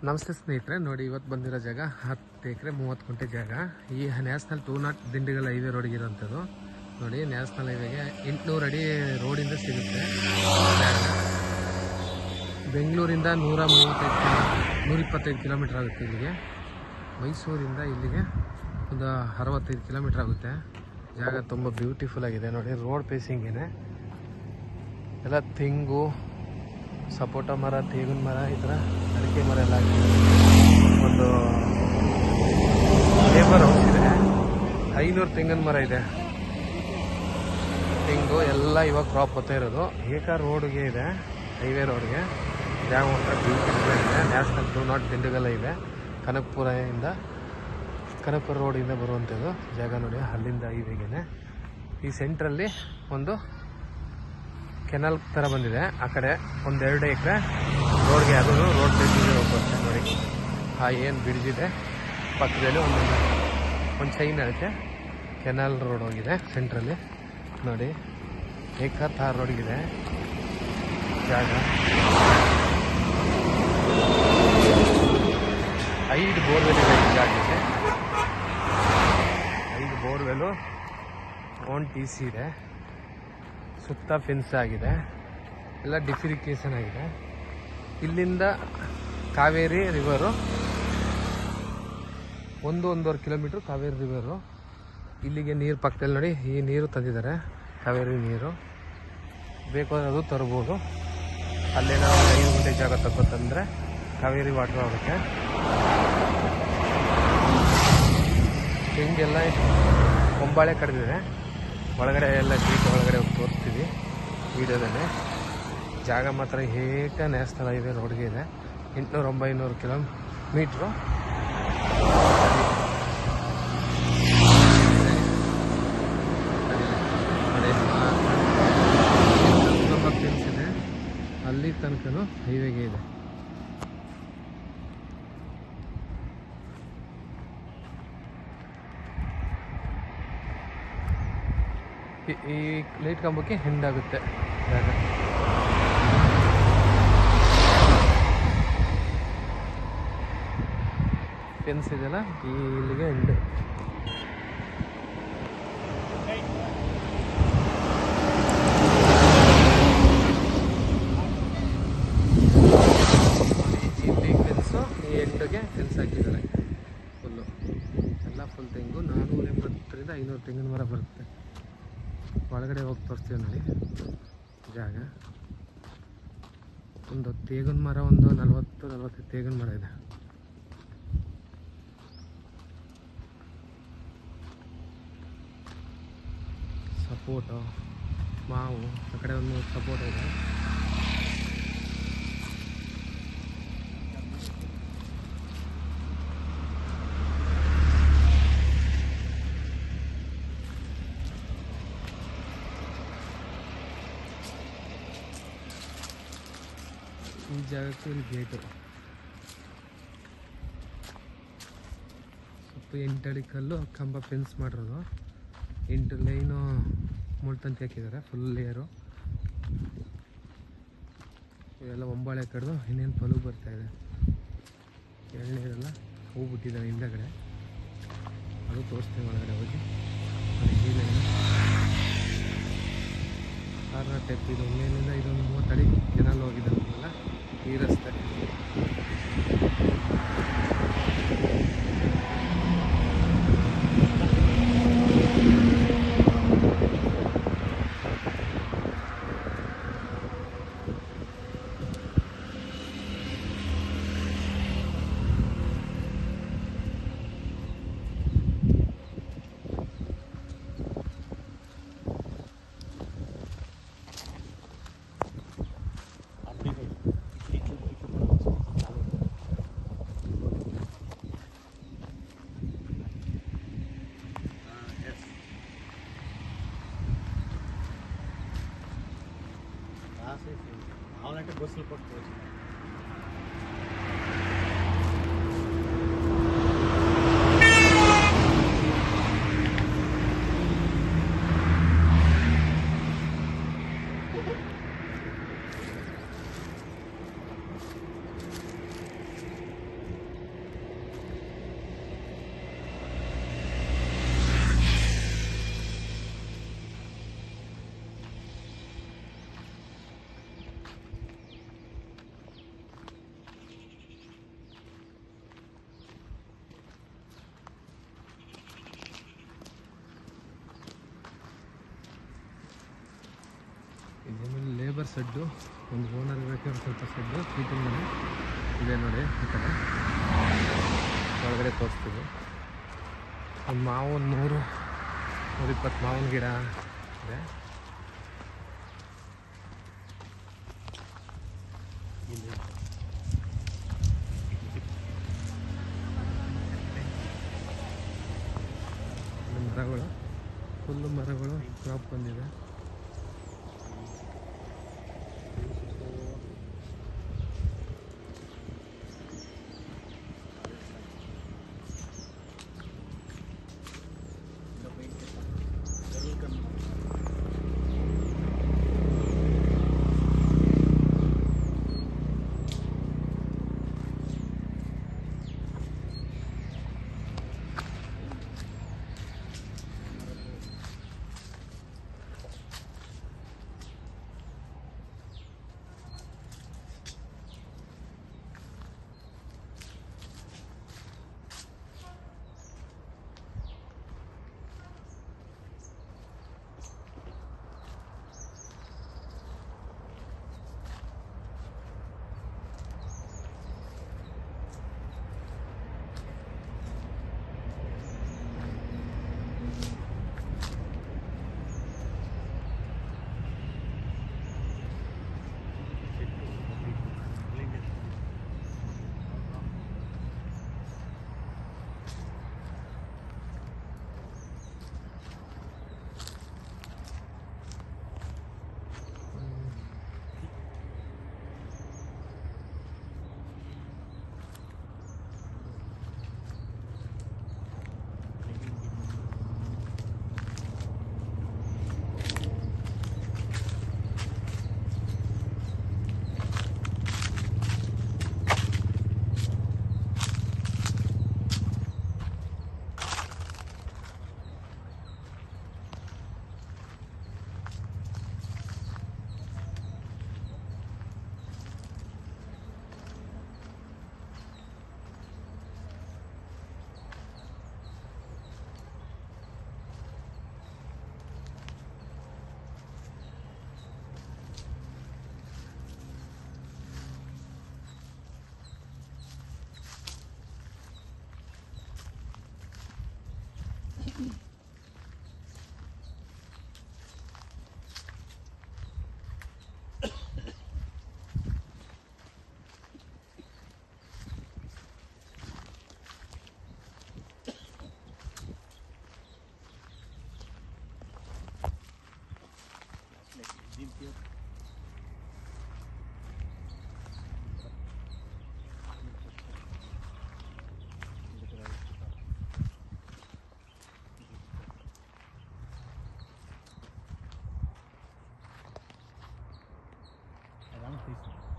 ನಮಸ್ತೆ ಸ್ನೇಹಿತರೆ, ನೋಡಿ ಇವತ್ತು ಬಂದಿರೋ ಜಾಗ 10 ಎಕರೆ 30 ಗುಂಟೆ ಜಾಗ. ಈ ನ್ಯಾಷನಲ್ 2 ದಿಂಡಿಗಲ್ ಹೈವೇ ರೋಡ್ಗೆ ಇರೋಂಥದ್ದು. ನೋಡಿ, ನ್ಯಾಷನಲ್ ಹೈವೇಗೆ 800 ಅಡಿ ರೋಡಿಂದ ಸಿಗುತ್ತೆ ಜಾಗ. ಬೆಂಗಳೂರಿಂದ 125 ಕಿಲೋಮೀಟರ್ ಆಗುತ್ತೆ ಇಲ್ಲಿಗೆ. ಮೈಸೂರಿಂದ ಇಲ್ಲಿಗೆ ಒಂದು 65 ಕಿಲೋಮೀಟರ್ ಆಗುತ್ತೆ. ಜಾಗ ತುಂಬ ಬ್ಯೂಟಿಫುಲ್ ಆಗಿದೆ. ನೋಡಿ, ರೋಡ್ ಫೇಸಿಂಗೇನೆ ಎಲ್ಲ ತೆಂಗು, ಸಪೋಟ ಮರ, ತೇಗಿನ ಮರ, ಈ ಥರ ಅಡಿಕೆ ಮರ ಎಲ್ಲ ಹಾಕಿದೆ. ಒಂದು ಲೇಬರ್ ಹೌಸ್ ಇದೆ. 500 ತೆಂಗಿನ ಮರ ಇದೆ. ತೆಂಗು ಎಲ್ಲ ಇವಾಗ ಕ್ರಾಪ್ ಬರ್ತಾ ಇರೋದು. ಏಕ ರೋಡ್ಗೆ ಇದೆ, ಹೈವೇ ರೋಡ್ಗೆ. ಜಾಗ ಒಂಥರ ಬ್ಯೂಟಿಫುಲ್ ಆಗಿದೆ. ನ್ಯಾಷನಲ್ 2 ದಿಂಡಿಗಲ್ ಹೈವೇ ಕನಕಪುರ ರೋಡಿಂದ ಬರುವಂಥದ್ದು ಜಾಗ. ನೋಡಿ, ಅಲ್ಲಿಂದ ಹೈವೇಗೆ ಈ ಸೆಂಟ್ರಲ್ಲಿ ಒಂದು ಕೆನಲ್ ಥರ ಬಂದಿದೆ. ಆ ಕಡೆ 1-2 ಎಕರೆ ರೋಡ್ಗೆ, ಅದು ರೋಡ್ ಫೇಸಿಂಗ್ ಹೋಗುತ್ತೆ. ನೋಡಿ, ಆ ಏನು ಬಿಡ್ಜಿದೆ ಪಕ್ಕದಲ್ಲಿ ಒಂದು ಚೈನ್ ಐತೆ. ಕೆನಲ್ ರೋಡ್ ಹೋಗಿದೆ ಸೆಂಟ್ರಲ್ಲಿ. ನೋಡಿ, ಏಕತಾರ್ ರೋಡ್ಗಿದೆ ಜಾಗ. 5 ಬೋರ್ವೆಲ್ ಇದೆ ಈ ಜಾಗಕ್ಕೆ. 5 ಬೋರ್ವೆಲು, ಓನ್ TC ಇದೆ. ಸುತ್ತ ಫೆನ್ಸ್ ಆಗಿದೆ. ಎಲ್ಲ ಡಿಫಿರಿಕೇಶನ್ ಆಗಿದೆ. ಇಲ್ಲಿಂದ Kaveri river 1-1.5 kilometre Kaveri river. ಇಲ್ಲಿಗೆ ನೀರು ಪಕ್ಕದಲ್ಲಿ ನೋಡಿ, ಈ ನೀರು ತಂದಿದ್ದಾರೆ, ಕಾವೇರಿ ನೀರು. ಬೇಕಾದ್ರೆ ಅದು ತರ್ಬೋದು. ಅಲ್ಲೇನೋ 5 ಗುಂಟೆ ಜಾಗ ತಗೋತಂದರೆ ಕಾವೇರಿ ವಾಟರ್ ಆಗುತ್ತೆ. ಹಿಂಗೆಲ್ಲ ಕೊಂಬಾಳೆ ಕಡ್ದಿದೆ. ಒಳಗಡೆ ಎಲ್ಲ ಗೇಟ್ ಒಳಗಡೆ ಹೋಗಿ ತೋರಿಸ್ತೀವಿ ವಿಡಿಯೋದಲ್ಲಿ. ಜಾಗ ಮಾತ್ರ ಏಕ ನ್ಯಾಷನಲ್ ಹೈವೇ ರೋಡ್ಗೆ ಇದೆ. 800-900 ಕಿಲೋಮೀಟ್ರು. ಇದೆ, ಅಲ್ಲಿ ತನಕ ಹೈವೇಗೆ ಇದೆ. ಈ ಲೈಟ್ ಕಂಬಕ್ಕೆ ಹೆಂಡಾಗುತ್ತೆ ಜಾಗ. ಫೆನ್ಸ್ ಇದೆಯಲ್ಲ, ಇಲ್ಲಿಗೆ ಹೆಂಡು. ಇಲ್ಲಿ ಫೆನ್ಸು, ಈ ಎಂಡಿಗೆ ಫೆನ್ಸ್ ಹಾಕಿದ್ದಾರೆ. ಫುಲ್ಲು ಎಲ್ಲ ಫುಲ್ ತೆಂಗು. 480-500 ತೆಂಗಿನ ಮರ ಬರುತ್ತೆ. ಒಳಗಡೆ ಹೋಗಿ ತೋರಿಸ್ತೀವಿ ನೋಡಿ ಜಾಗ. ಒಂದು ತೇಗಿನ ಮರ, ಒಂದು 40-45 ತೇಗಿನ ಮರ ಇದೆ. ಸಪೋಟೊ, ಮಾವು, ಆ ಕಡೆ ಒಂದು ಸಪೋಟೊ ಇದೆ. ಈ ಜಾಗಕ್ಕೆ ಇಲ್ಲಿ ಗೇಟು. ಸ್ವಲ್ಪ 8 ಅಡಿ ಕಲ್ಲು ಕಂಬ ಫೆನ್ಸ್ ಮಾಡಿರೋದು. 8 ಲೈನು ಮುಳ್ತಂತಿ ಹಾಕಿದ್ದಾರೆ, ಫುಲ್ ಲೇಯರು. ಇವೆಲ್ಲ ಒಂಬಾಳೆ ಕಡ್ದು ಇನ್ನೇನು ಫಲು ಬರ್ತಾಯಿದೆ. ಎಳ್ನೀರೆಲ್ಲ ಹೂ ಬಿಟ್ಟಿದ್ದಾವೆ ಹಿಂದಗಡೆ. ಅದು ತೋರಿಸ್ತೀವಿ ಒಳಗಡೆ ಹೋಗಿ. ಕಾರ್ನ ಟೈಪ್ ಇದು. ಮೇಲಿಂದ ಇದೊಂದು 30 ಅಡಿ ಕೆನಲ್ ಹೋಗಿದೆ ಅಲ್ಲ, ಈ ರಸ್ತೆ. కావాలంటే బస్సులు పట్టుకోవచ్చు. ಲೇಬರ್ ಸೆಡ್ಡು, ಒಂದು ಓನರ್ ಇರೋಕ್ಕೆ ಒಂದು ಸ್ವಲ್ಪ ಸೆಡ್ಡು, ಸ್ಲೀಪಿಂಗ್ ಮನೆ ಇದೆ ನೋಡಿ. ಈ ಕಡೆ ಒಳಗಡೆ ತೋರಿಸ್ತೀವಿ. ಒಂದು ಮಾವು, ಒಂದು 120 ಮಾವಿನ ಗಿಡ ಇದೆ. ಮರಗಳು, ಫುಲ್ಲು ಮರಗಳು ಕ್ರಾಪ್ ಬಂದಿದೆ. Please.